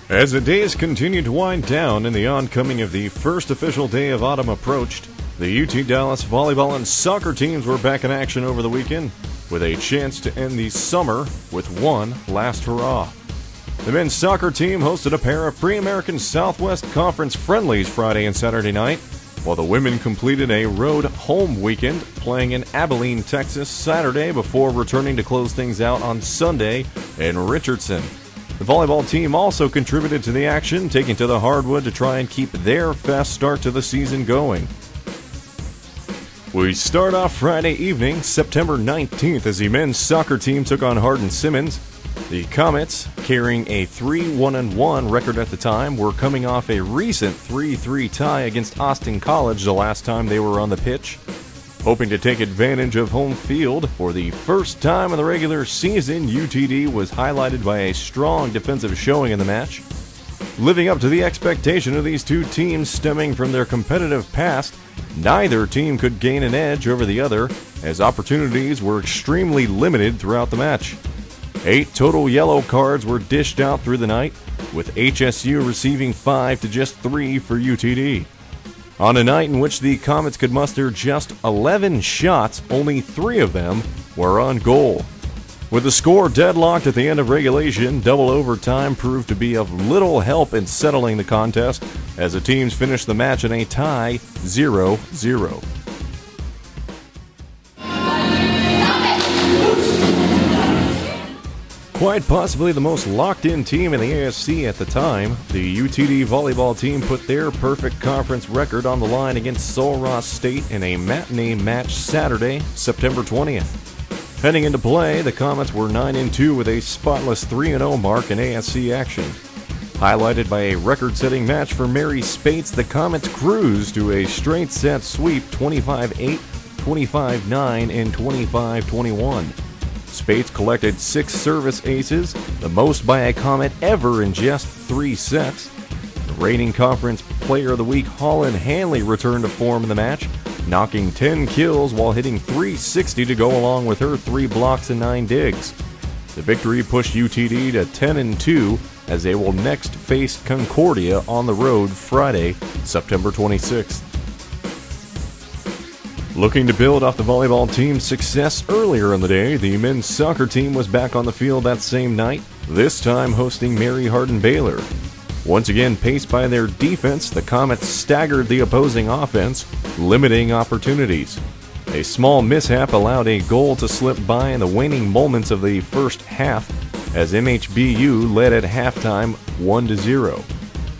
As the days continued to wind down and the oncoming of the first official day of autumn approached, the UT Dallas volleyball and soccer teams were back in action over the weekend, with a chance to end the summer with one last hurrah. The men's soccer team hosted a pair of pre-American Southwest Conference friendlies Friday and Saturday night, while the women completed a road home weekend, playing in Abilene, Texas Saturday before returning to close things out on Sunday in Richardson. The volleyball team also contributed to the action, taking to the hardwood to try and keep their fast start to the season going. We start off Friday evening, September 19th, as the men's soccer team took on Hardin-Simmons. The Comets, carrying a 3-1-1 record at the time, were coming off a recent 3-3 tie against Austin College the last time they were on the pitch. Hoping to take advantage of home field for the first time in the regular season, UTD was highlighted by a strong defensive showing in the match. Living up to the expectation of these two teams stemming from their competitive past, neither team could gain an edge over the other, as opportunities were extremely limited throughout the match. 8 total yellow cards were dished out through the night, with HSU receiving 5 to just 3 for UTD. On a night in which the Comets could muster just 11 shots, only 3 of them were on goal. With the score deadlocked at the end of regulation, double overtime proved to be of little help in settling the contest, as the teams finished the match in a tie 0-0. Quite possibly the most locked-in team in the ASC at the time, the UTD volleyball team put their perfect conference record on the line against Sul Ross State in a matinee match Saturday, September 20th. Heading into play, the Comets were 9-2 with a spotless 3-0 mark in ASC action. Highlighted by a record-setting match for Mary Spates, the Comets cruised to a straight-set sweep 25-8, 25-9, and 25-21. Spates collected 6 service aces, the most by a Comet ever in just 3 sets. The reigning conference player of the week, Holland Hanley, returned to form in the match, knocking 10 kills while hitting .360 to go along with her 3 blocks and 9 digs. The victory pushed UTD to 10-2 as they will next face Concordia on the road Friday, September 26th. Looking to build off the volleyball team's success earlier in the day, the men's soccer team was back on the field that same night, this time hosting Mary Hardin-Baylor. Once again paced by their defense, the Comets staggered the opposing offense, limiting opportunities. A small mishap allowed a goal to slip by in the waning moments of the first half, as MHBU led at halftime 1-0.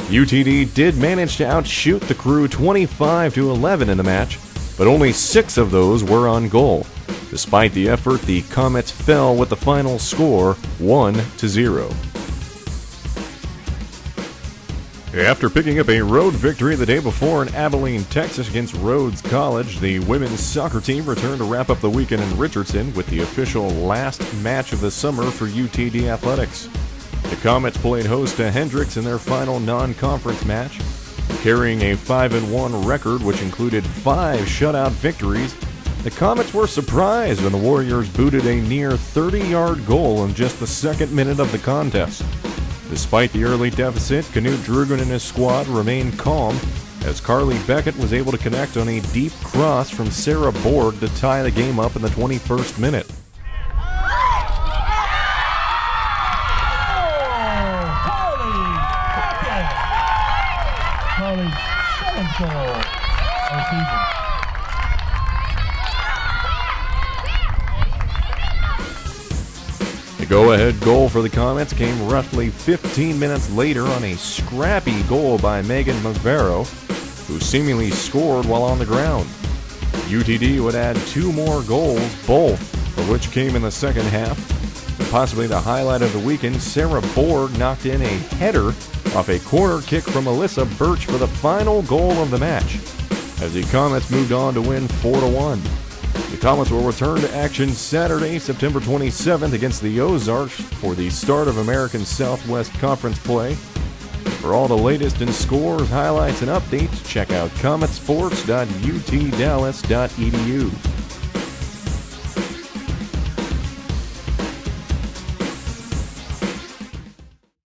UTD did manage to outshoot the Crew 25-11 in the match, but only 6 of those were on goal. Despite the effort, the Comets fell with the final score 1-0. After picking up a road victory the day before in Abilene, Texas against Rhodes College, the women's soccer team returned to wrap up the weekend in Richardson with the official last match of the summer for UTD Athletics. The Comets played host to Hendrix in their final non-conference match. Carrying a 5-1 record, which included 5 shutout victories, the Comets were surprised when the Warriors booted a near 30-yard goal in just the 2nd minute of the contest. Despite the early deficit, Knut Drugan and his squad remained calm, as Carly Beckett was able to connect on a deep cross from Sarah Borg to tie the game up in the 21st minute. The go-ahead goal for the Comets came roughly 15 minutes later on a scrappy goal by Megan McVarrow, who seemingly scored while on the ground. UTD would add 2 more goals, both of which came in the second half. And possibly the highlight of the weekend, Sarah Borg knocked in a header off a corner kick from Alyssa Birch for the final goal of the match, as the Comets moved on to win 4-1. The Comets will return to action Saturday, September 27th against the Ozarks for the start of American Southwest Conference play. For all the latest in scores, highlights, and updates, check out COMETSPORTS.UTOALLAS.EDU.